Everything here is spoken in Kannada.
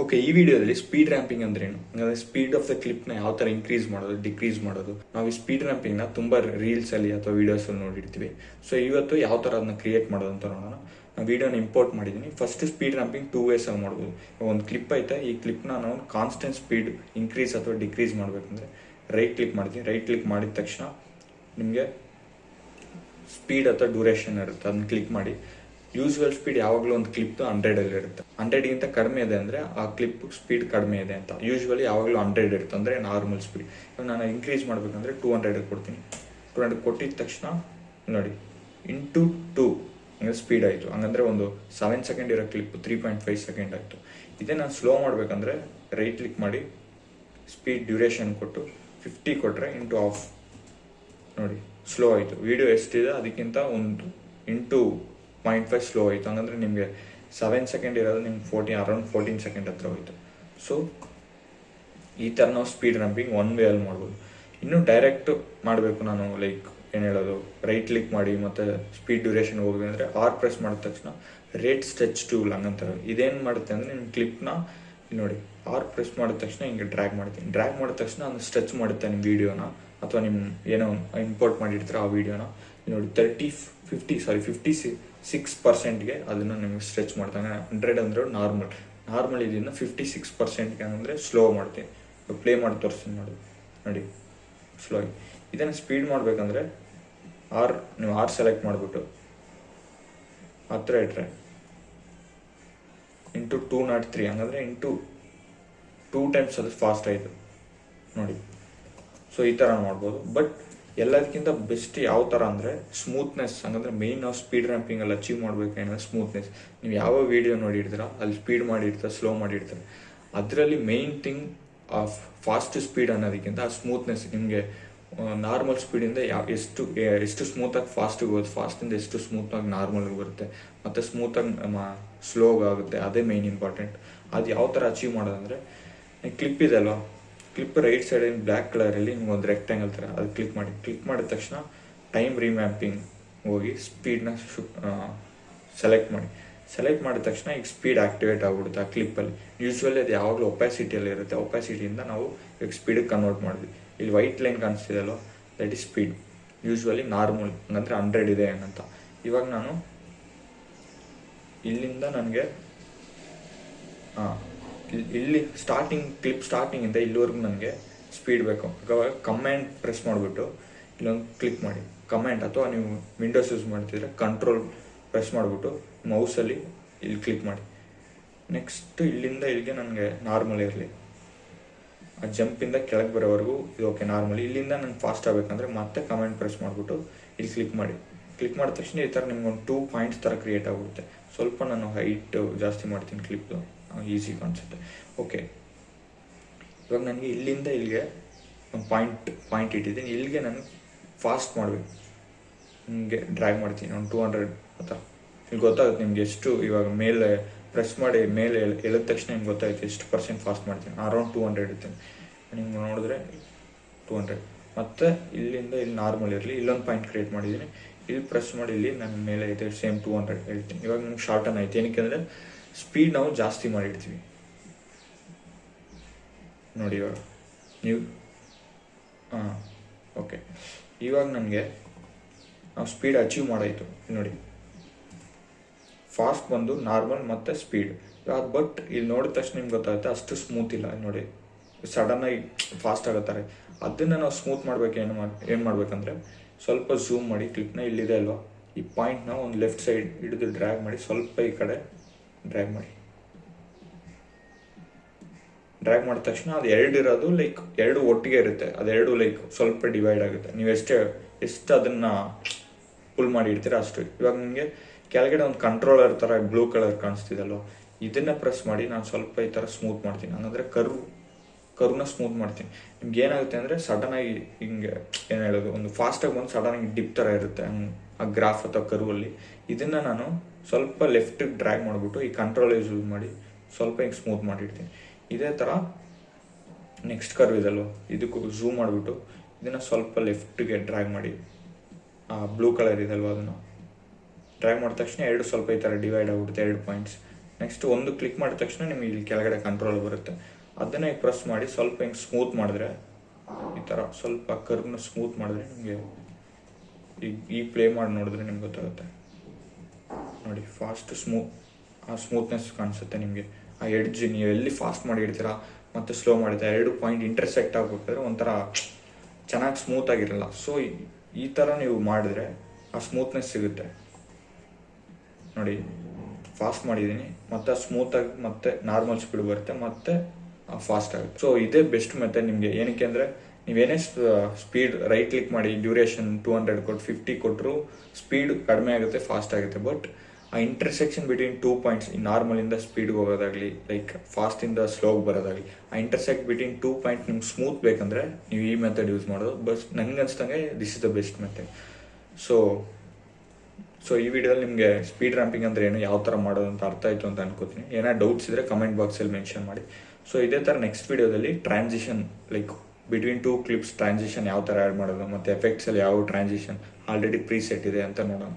ಓಕೆ, ಈ ವಿಡಿಯೋದಲ್ಲಿ ಸ್ಪೀಡ್ ರ್ಯಾಂಪಿಂಗ್ ಅಂದ್ರೇನು, ಅಂದರೆ ಸ್ಪೀಡ್ ಆಫ್ ದ ಕ್ಲಿಪ್ನ ಯಾವ ಥರ ಇನ್ಕ್ರೀಸ್ ಮಾಡೋದು, ಡಿಕ್ರೀಸ್ ಮಾಡೋದು. ನಾವು ಈ ಸ್ಪೀಡ್ ರ್ಯಾಂಪಿಂಗ್ನ ತುಂಬ ರೀಲ್ಸಲ್ಲಿ ಅಥವಾ ವೀಡಿಯೋಸಲ್ಲಿ ನೋಡಿರ್ತೀವಿ. ಸೊ ಇವತ್ತು ಯಾವ ಥರ ಅದನ್ನ ಕ್ರಿಯೇಟ್ ಮಾಡೋದು ಅಂತ ನೋಡೋಣ. ನಾನು ವೀಡಿಯೋನ ಇಂಪೋರ್ಟ್ ಮಾಡಿದ್ದೀನಿ. ಫಸ್ಟ್ ಸ್ಪೀಡ್ ರ್ಯಾಂಪಿಂಗ್ 2 ways ಆಗಿ ಮಾಡ್ಬೋದು. ಒಂದು ಕ್ಲಿಪ್ ಐತೆ, ಈ ಕ್ಲಿಪ್ನ ನಾವು ಕಾನ್ಸ್ಟೆಂಟ್ ಸ್ಪೀಡ್ ಇನ್ಕ್ರೀಸ್ ಅಥವಾ ಡಿಕ್ರೀಸ್ ಮಾಡಬೇಕಂದ್ರೆ ರೈಟ್ ಕ್ಲಿಕ್ ಮಾಡ್ತೀನಿ. ರೈಟ್ ಕ್ಲಿಕ್ ಮಾಡಿದ ತಕ್ಷಣ ನಿಮಗೆ ಸ್ಪೀಡ್ ಅಥವಾ ಡ್ಯೂರೇಷನ್ ಇರುತ್ತೆ, ಅದನ್ನ ಕ್ಲಿಕ್ ಮಾಡಿ. ಯೂಸ್ವಲ್ ಸ್ಪೀಡ್ ಯಾವಾಗಲೂ ಒಂದು ಕ್ಲಿಪ್ 100 ಇರುತ್ತೆ. 100ಗಿಂತ ಕಡಿಮೆ ಇದೆ ಅಂದರೆ ಆ ಕ್ಲಿಪ್ ಸ್ಪೀಡ್ ಕಡಿಮೆ ಇದೆ ಅಂತ. ಯೂಶ್ವಲಿ ಯಾವಾಗಲೂ 100 ಇರುತ್ತೆ, ಅಂದರೆ ನಾರ್ಮಲ್ ಸ್ಪೀಡ್. ಇವಾಗ ನಾನು ಇನ್ಕ್ರೀಸ್ ಮಾಡಬೇಕಂದ್ರೆ 200 ಕೊಡ್ತೀನಿ. 200 ಕೊಟ್ಟಿದ ತಕ್ಷಣ ನೋಡಿ ಇಂಟು 2 ಅಂದರೆ ಸ್ಪೀಡ್ ಆಯಿತು. ಹಂಗಂದ್ರೆ ಒಂದು 7 ಸೆಕೆಂಡ್ ಇರೋ ಕ್ಲಿಪ್ 3.5 ಸೆಕೆಂಡ್ ಆಯಿತು. ಇದೇ ನಾನು ಸ್ಲೋ ಮಾಡಬೇಕಂದ್ರೆ ರೈಟ್ ಕ್ಲಿಕ್ ಮಾಡಿ ಸ್ಪೀಡ್ ಡ್ಯೂರೇಷನ್ ಕೊಟ್ಟು 50 ಕೊಟ್ಟರೆ ಇಂಟು ಆಫ್ ನೋಡಿ ಸ್ಲೋ ಆಯಿತು. ವಿಡಿಯೋ ಎಷ್ಟಿದೆ ಅದಕ್ಕಿಂತ ಒಂದು ಇಂಟು 0.5 ಸ್ಲೋ ಆಯಿತು. ಹಂಗಂದ್ರೆ ನಿಮಗೆ 7 ಸೆಕೆಂಡ್ ಇರೋದು ನಿಮ್ಗೆ ಅರೌಂಡ್ 14 ಸೆಕೆಂಡ್ ಹತ್ರ ಹೋಯಿತು. ಸೊ ಈ ಥರ ನಾವು ಸ್ಪೀಡ್ ರ್ಯಾಂಪಿಂಗ್ ಒನ್ ವೇ ಅಲ್ಲಿ ಮಾಡ್ಬೋದು. ಇನ್ನು ಡೈರೆಕ್ಟ್ ಮಾಡಬೇಕು, ನಾನು ಲೈಕ್ ಏನು ಹೇಳೋದು, ರೈಟ್ ಕ್ಲಿಕ್ ಮಾಡಿ ಮತ್ತು ಸ್ಪೀಡ್ ಡ್ಯೂರೇಷನ್ ಹೋಗ್ಬೇಕು ಅಂದರೆ ಆರ್ ಪ್ರೆಸ್ ಮಾಡಿದ ತಕ್ಷಣ ರೇಟ್ ಸ್ಟ್ರೆಚ್ ಟೂಲ್ ಹಂಗಂತಾರೆ. ಇದೇನು ಮಾಡುತ್ತೆ ಅಂದರೆ ನಿಮ್ಮ ಕ್ಲಿಪ್ನ ನೋಡಿ ಆರ್ ಪ್ರೆಸ್ ಮಾಡಿದ ತಕ್ಷಣ ಹಿಂಗೆ ಡ್ರ್ಯಾಗ್ ಮಾಡ್ತೀನಿ. ಡ್ರ್ಯಾಗ್ ಮಾಡಿದ ತಕ್ಷಣ ಅದು ಸ್ಟ್ರೆಚ್ ಮಾಡುತ್ತೆ ನಿಮ್ಮ ವೀಡಿಯೋನ, ಅಥವಾ ನಿಮ್ಮ ಏನೋ ಇಂಪೋರ್ಟ್ ಮಾಡಿರ್ತೀರ ಆ ವೀಡಿಯೋನ. ನೋಡಿ 56%ಗೆ ಅದನ್ನು ನಿಮಗೆ ಸ್ಟ್ರೆಚ್ ಮಾಡ್ತಾನೆ. 100 ಅಂದರೆ ನಾರ್ಮಲ್ ಇದನ್ನು 56%ಗೆ ಅಂದರೆ ಸ್ಲೋ ಮಾಡ್ತೀನಿ. ಪ್ಲೇ ಮಾಡಿ ತೋರಿಸ್ತೀನಿ ನೋಡಿ ಸ್ಲೋ ಆಗಿ. ಇದನ್ನು ಸ್ಪೀಡ್ ಮಾಡಬೇಕಂದ್ರೆ ನೀವು ಆರ್ ಸೆಲೆಕ್ಟ್ ಮಾಡಿಬಿಟ್ಟು ಹತ್ರ ಇಟ್ಟರೆ ಇಂಟು 203 ಹಂಗಂದ್ರೆ ಇಂಟು 2 ಟೈಮ್ಸ್ ಅದು ಫಾಸ್ಟ್ ಆಯಿತು ನೋಡಿ. ಸೊ ಈ ಥರ ಮಾಡ್ಬೋದು. ಬಟ್ ಎಲ್ಲದಕ್ಕಿಂತ ಬೆಸ್ಟ್ ಯಾವ ಥರ ಅಂದರೆ ಸ್ಮೂತ್ನೆಸ್. ಹಂಗಂದ್ರೆ ಮೇಯ್ನ್ ನಾವು ಸ್ಪೀಡ್ ರ್ಯಾಂಪಿಂಗಲ್ಲಿ ಅಚೀವ್ ಮಾಡಬೇಕೇನಂದ್ರೆ ಸ್ಮೂತ್ನೆಸ್. ನೀವು ಯಾವ ವಿಡಿಯೋ ನೋಡಿರ್ತೀರ ಅಲ್ಲಿ ಸ್ಪೀಡ್ ಮಾಡಿರ್ತಾರೆ, ಸ್ಲೋ ಮಾಡಿರ್ತಾರೆ. ಅದರಲ್ಲಿ main thing of fast speed ಅನ್ನೋದಕ್ಕಿಂತ ಆ ಸ್ಮೂತ್ನೆಸ್. ನಿಮಗೆ ನಾರ್ಮಲ್ ಸ್ಪೀಡಿಂದ ಎಷ್ಟು ಸ್ಮೂತಾಗಿ ಫಾಸ್ಟಿಗೆ ಹೋಗುತ್ತೆ, ಫಾಸ್ಟಿಂದ ಎಷ್ಟು ಸ್ಮೂತಾಗಿ ನಾರ್ಮಲ್ಗೆ ಬರುತ್ತೆ, ಮತ್ತು ಸ್ಮೂತಾಗಿ ಸ್ಲೋಗೆ ಆಗುತ್ತೆ. ಅದೇ ಮೇಯ್ನ್ ಇಂಪಾರ್ಟೆಂಟ್. ಅದು ಯಾವ ಥರ ಅಚೀವ್ ಮಾಡೋದಂದರೆ ಕ್ಲಿಪ್ ಇದೆ ಅಲ್ವಾ, ಕ್ಲಿಪ್ ರೈಟ್ ಸೈಡ್ ಬ್ಲ್ಯಾಕ್ ಕಲರಲ್ಲಿ ನಿಮ್ಗೊಂದು ರೆಕ್ಟ್ಯಾಂಗಲ್ ಥರ ಅದು ಕ್ಲಿಕ್ ಮಾಡಿದ ತಕ್ಷಣ ಟೈಮ್ ರಿಮ್ಯಾಪಿಂಗ್ ಹೋಗಿ ಸ್ಪೀಡ್ನ ಸೆಲೆಕ್ಟ್ ಮಾಡಿದ ತಕ್ಷಣ ಈಗ ಸ್ಪೀಡ್ ಆಕ್ಟಿವೇಟ್ ಆಗ್ಬಿಡುತ್ತೆ ಆ ಕ್ಲಿಪ್ಪಲ್ಲಿ. ಯೂಶ್ವಲಿ ಅದು ಯಾವಾಗಲೂ ಒಪ್ಯಾಸಿಟಿಯಲ್ಲಿ ಇರುತ್ತೆ. ಒಪ್ಯಾಸಿಟಿಯಿಂದ ನಾವು ಈಗ ಸ್ಪೀಡಿಗೆ ಕನ್ವರ್ಟ್ ಮಾಡಿದ್ವಿ. ಇಲ್ಲಿ ವೈಟ್ ಲೈನ್ ಕಾಣಿಸ್ತಿದೆಯಲ್ಲೋ that is speed. Usually normal ಅಂದರೆ 100 ಇದೆ ಅಂತ. ಇವಾಗ ನಾನು ಇಲ್ಲಿಂದ ನನಗೆ ಇಲ್ಲಿ ಕ್ಲಿಪ್ ಸ್ಟಾರ್ಟಿಂಗಿಂದ ಇಲ್ಲಿವರೆಗೂ ನನಗೆ ಸ್ಪೀಡ್ ಬೇಕು. ಅವಾಗ ಕಮ್ಯಾಂಡ್ ಪ್ರೆಸ್ ಮಾಡಿಬಿಟ್ಟು ಇಲ್ಲೊಂದು ಕ್ಲಿಕ್ ಮಾಡಿ ಕಮ್ಯಾಂಡ್, ಅಥವಾ ನೀವು ವಿಂಡೋಸ್ ಯೂಸ್ ಮಾಡ್ತಿದ್ರೆ ಕಂಟ್ರೋಲ್ ಪ್ರೆಸ್ ಮಾಡಿಬಿಟ್ಟು ಮೌಸಲ್ಲಿ ಇಲ್ಲಿ ಕ್ಲಿಕ್ ಮಾಡಿ. ನೆಕ್ಸ್ಟ್ ಇಲ್ಲಿಂದ ಇಲ್ಲಿಗೆ ನನಗೆ ನಾರ್ಮಲ್ ಇರಲಿ, ಆ ಜಂಪಿಂದ ಕೆಳಗೆ ಬರೋವರೆಗೂ ಇದು ಓಕೆ ನಾರ್ಮಲ್. ಇಲ್ಲಿಂದ ನನಗೆ ಫಾಸ್ಟ್ ಆಗಬೇಕಂದ್ರೆ ಮತ್ತೆ ಕಮ್ಯಾಂಡ್ ಪ್ರೆಸ್ ಮಾಡಿಬಿಟ್ಟು ಇಲ್ಲಿ ಕ್ಲಿಕ್ ಮಾಡಿದ ತಕ್ಷಣ ಈ ಥರ ನಿಮ್ಗೊಂದು 2 ಪಾಯಿಂಟ್ಸ್ ಥರ ಕ್ರಿಯೇಟ್ ಆಗುತ್ತೆ. ಸ್ವಲ್ಪ ನಾನು ಹೈಟ್ ಜಾಸ್ತಿ ಮಾಡ್ತೀನಿ ಕ್ಲಿಪ್ದು, ಈಸಿ ಕಾಣಿಸುತ್ತೆ. ಓಕೆ, ಇವಾಗ ನನಗೆ ಇಲ್ಲಿಂದ ಇಲ್ಲಿಗೆ ಒಂದು ಪಾಯಿಂಟ್ ಇಟ್ಟಿದ್ದೀನಿ. ಇಲ್ಲಿಗೆ ನಾನು ಫಾಸ್ಟ್ ಮಾಡಬೇಕು, ಹಿಂಗೆ ಡ್ರ್ಯಾಗ್ ಮಾಡ್ತೀನಿ ಒಂದು 200 ಆ ಥರ. ಇಲ್ಲಿ ಗೊತ್ತಾಗುತ್ತೆ ನಿಮ್ಗೆ ಎಷ್ಟು. ಇವಾಗ ಮೇಲೆ ಪ್ರೆಸ್ ಮಾಡಿ ಮೇಲೆ ಎಳೆದ ತಕ್ಷಣ ನಿಮ್ಗೆ ಗೊತ್ತಾಗುತ್ತೆ ಎಷ್ಟು % ಫಾಸ್ಟ್ ಮಾಡ್ತೀನಿ. ಅರೌಂಡ್ 200 ಇಡ್ತೀನಿ. ನಿಮ್ಗೆ ನೋಡಿದ್ರೆ 200. ಮತ್ತು ಇಲ್ಲಿಂದ ಇಲ್ಲಿ ನಾರ್ಮಲ್ ಇರಲಿ, ಇಲ್ಲೊಂದು ಪಾಯಿಂಟ್ ಕ್ರಿಯೇಟ್ ಮಾಡಿದ್ದೀನಿ. ಇಲ್ಲಿ ಪ್ರೆಸ್ ಮಾಡಿ ಇಲ್ಲಿ ನನ್ನ ಮೇಲೆ ಐತೆ ಸೇಮ್ 200 ಹೇಳ್ತೀನಿ. ಇವಾಗ ನಿಮ್ಗೆ ಶಾರ್ಟನ್ ಆಯ್ತು. ಏನಕ್ಕೆ ಅಂದರೆ ಸ್ಪೀಡ್ ನಾವು ಜಾಸ್ತಿ ಮಾಡಿರ್ತೀವಿ ನೋಡಿ. ಇವಾಗ ನೀವು ಓಕೆ, ಇವಾಗ ನನಗೆ ನಾವು ಸ್ಪೀಡ್ ಅಚೀವ್ ಮಾಡಾಯಿತು ನೋಡಿ. ಫಾಸ್ಟ್ ಬಂದು ನಾರ್ಮಲ್ ಮತ್ತು ಸ್ಪೀಡ್. ಬಟ್ ಇಲ್ಲಿ ನೋಡಿದ ತಕ್ಷಣ ನಿಮ್ಗೆ ಗೊತ್ತಾಗುತ್ತೆ ಅಷ್ಟು ಸ್ಮೂತ್ ಇಲ್ಲ ನೋಡಿ, ಸಡನ್ನಾಗಿ ಫಾಸ್ಟ್ ಆಗುತ್ತಾರೆ. ಅದನ್ನು ನಾವು ಸ್ಮೂತ್ ಮಾಡ್ಬೇಕು. ಏನು ಮಾಡ್ಬೇಕಂದ್ರೆ ಸ್ವಲ್ಪ ಝೂಮ್ ಮಾಡಿ ಕ್ಲಿಪ್ನ, ಇಲ್ಲಿದೆ ಅಲ್ವಾ ಈ ಪಾಯಿಂಟ್ನ ಒಂದು ಲೆಫ್ಟ್ ಸೈಡ್ ಹಿಡಿದು ಡ್ರ್ಯಾಗ್ ಮಾಡಿ, ಸ್ವಲ್ಪ ಈ ಕಡೆ ಡ್ರ್ಯಾಗ್ ಮಾಡಿದ ತಕ್ಷಣ ಅದು 2 ಇರೋದು ಲೈಕ್ 2 ಒಟ್ಟಿಗೆ ಇರುತ್ತೆ. ಅದೆರಡು ಲೈಕ್ ಸ್ವಲ್ಪ ಡಿವೈಡ್ ಆಗುತ್ತೆ. ನೀವು ಎಷ್ಟು ಅದನ್ನು ಪುಲ್ ಮಾಡಿ ಇಡ್ತೀರ ಅಷ್ಟು. ಇವಾಗ ನಿಮಗೆ ಕೆಳಗಡೆ ಒಂದು ಕಂಟ್ರೋಲರ್ ಥರ ಬ್ಲೂ ಕಲರ್ ಕಾಣಿಸ್ತಿದಲ್ಲೋ, ಇದನ್ನು ಪ್ರೆಸ್ ಮಾಡಿ ನಾನು ಸ್ವಲ್ಪ ಈ ಥರ ಸ್ಮೂತ್ ಮಾಡ್ತೀನಿ. ಹಂಗಂದ್ರೆ ಕರ್ವ್ನ ಸ್ಮೂತ್ ಮಾಡ್ತೀನಿ. ನಿಮ್ಗೆ ಏನಾಗುತ್ತೆ ಅಂದರೆ ಸಡನ್ನಾಗಿ ಹಿಂಗೆ ಏನು ಹೇಳೋದು, ಒಂದು ಫಾಸ್ಟಾಗಿ ಬಂದು ಸಡನ್ನಾಗಿ ಡಿಪ್ ಥರ ಇರುತ್ತೆ ಆ ಗ್ರಾಫ್ ಅಥವಾ ಕರ್ವಲ್ಲಿ. ಇದನ್ನು ನಾನು ಸ್ವಲ್ಪ ಲೆಫ್ಟಿಗೆ ಡ್ರ್ಯಾಗ್ ಮಾಡಿಬಿಟ್ಟು ಈ ಕಂಟ್ರೋಲ್ ಯೂಸ್ ಮಾಡಿ ಸ್ವಲ್ಪ ಹಿಂಗೆ ಸ್ಮೂತ್ ಮಾಡಿಡ್ತೀನಿ. ಇದೇ ಥರ ನೆಕ್ಸ್ಟ್ ಕರ್ವ್ ಇದಲ್ವ, ಇದಕ್ಕೂ ಝೂಮ್ ಮಾಡಿಬಿಟ್ಟು ಇದನ್ನು ಸ್ವಲ್ಪ ಲೆಫ್ಟಿಗೆ ಡ್ರ್ಯಾಗ್ ಮಾಡಿ, ಬ್ಲೂ ಕಲರ್ ಇದಲ್ವ ಅದನ್ನು ಡ್ರ್ಯಾಗ್ ಮಾಡಿದ ತಕ್ಷಣ 2 ಸ್ವಲ್ಪ ಈ ಥರ ಡಿವೈಡ್ ಆಗಿಬಿಡುತ್ತೆ, 2 ಪಾಯಿಂಟ್ಸ್. ನೆಕ್ಸ್ಟ್ ಒಂದು ಕ್ಲಿಕ್ ಮಾಡಿದ ತಕ್ಷಣ ನಿಮಗೆ ಇಲ್ಲಿ ಕೆಳಗಡೆ ಕಂಟ್ರೋಲ್ ಬರುತ್ತೆ. ಅದನ್ನೇ ಪ್ರೆಸ್ ಮಾಡಿ ಸ್ವಲ್ಪ ಹಿಂಗೆ ಸ್ಮೂತ್ ಮಾಡಿದ್ರೆ, ಈ ಥರ ಸ್ವಲ್ಪ ಕರ್ವ್ನ ಸ್ಮೂತ್ ಮಾಡಿದ್ರೆ ನಿಮಗೆ ಈ ಪ್ಲೇ ಮಾಡಿ ನೋಡಿದ್ರೆ ನಿಮ್ಗೆ ಗೊತ್ತಾಗುತ್ತೆ ನೋಡಿ. ಫಾಸ್ಟ್ ಆ ಸ್ಮೂತ್ನೆಸ್ ಕಾಣಿಸುತ್ತೆ ನಿಮಗೆ. ಆ ಎಡ್ಜ್ ನೀವು ಎಲ್ಲಿ ಫಾಸ್ಟ್ ಮಾಡಿ ಇಡ್ತೀರಾ ಮತ್ತು ಸ್ಲೋ ಮಾಡಿದ್ರೆ 2 ಪಾಯಿಂಟ್ ಇಂಟರ್ಸೆಕ್ಟ್ ಆಗಬೇಕಾದ್ರೆ ಒಂಥರ ಚೆನ್ನಾಗಿ ಸ್ಮೂತ್ ಆಗಿರಲ್ಲ. ಸೊ ಈ ಥರ ನೀವು ಮಾಡಿದ್ರೆ ಆ ಸ್ಮೂತ್ನೆಸ್ ಸಿಗುತ್ತೆ ನೋಡಿ. ಫಾಸ್ಟ್ ಮಾಡಿದ್ದೀನಿ ಮತ್ತು ಸ್ಮೂತಾಗಿ ಮತ್ತೆ ನಾರ್ಮಲ್ ಸ್ಪೀಡ್ ಬರುತ್ತೆ ಮತ್ತು ಫಾಸ್ಟ್ ಆಗುತ್ತೆ. ಸೊ ಇದೇ ಬೆಸ್ಟ್ ಮೆಥಡ್ ನಿಮಗೆ. ಏನಕ್ಕೆ ಅಂದರೆ ನೀವೇನೇ ಸ್ಪೀಡ್ ರೈಟ್ ಕ್ಲಿಕ್ ಮಾಡಿ ಡ್ಯೂರೇಷನ್ 200 ಕೊಟ್ಟು 50 ಕೊಟ್ಟರು ಸ್ಪೀಡ್ ಕಡಿಮೆ ಆಗುತ್ತೆ, ಫಾಸ್ಟ್ ಆಗುತ್ತೆ. ಬಟ್ ಆ ಇಂಟರ್ಸೆಕ್ಷನ್ ಬಿಟ್ವೀನ್ 2 ಪಾಯಿಂಟ್ಸ್, ಈ ನಾರ್ಮಲಿಂದ ಸ್ಪೀಡ್ಗೆ ಹೋಗೋದಾಗಲಿ ಲೈಕ್ ಫಾಸ್ಟಿಂದ ಸ್ಲೋಗೆ ಬರೋದಾಗಲಿ, ಆ ಇಂಟರ್ಸೆಕ್ಟ್ ಬಿಟ್ವೀನ್ 2 ಪಾಯಿಂಟ್ ನಿಮ್ಗೆ ಸ್ಮೂತ್ ಬೇಕಂದರೆ ನೀವು ಈ ಮೆಥಡ್ ಯೂಸ್ ಮಾಡೋದು. ಬಟ್ ನನಗೆ ಅನ್ಸ್ದಂಗೆ this is the best method. So ಈ ವಿಡಿಯೋದಲ್ಲಿ ನಿಮಗೆ ಸ್ಪೀಡ್ ರ್ಯಾಂಪಿಂಗ್ ಅಂದರೆ ಏನು, ಯಾವ ಥರ ಮಾಡೋದು ಅಂತ ಅರ್ಥ ಆಯಿತು ಅಂತ ಅನ್ಕೋತೀನಿ. ಏನಾದ್ರು ಡೌಟ್ಸ್ ಇದ್ದರೆ ಕಮೆಂಟ್ ಬಾಕ್ಸಲ್ಲಿ ಮೆನ್ಷನ್ ಮಾಡಿ. ಸೊ ಇದೇ ಥರ ನೆಕ್ಸ್ಟ್ ವಿಡಿಯೋದಲ್ಲಿ transition like between 2 clips transition ಯಾವ ಥರ ಆ್ಯಡ್ ಮಾಡೋದು ಮತ್ತು ಎಫೆಕ್ಟ್ಸಲ್ಲಿ ಯಾವ ಟ್ರಾನ್ಸಿಷನ್ ಆಲ್ರೆಡಿ ಪ್ರೀಸೆಟ್ ಇದೆ ಅಂತ ನೋಡೋಣ.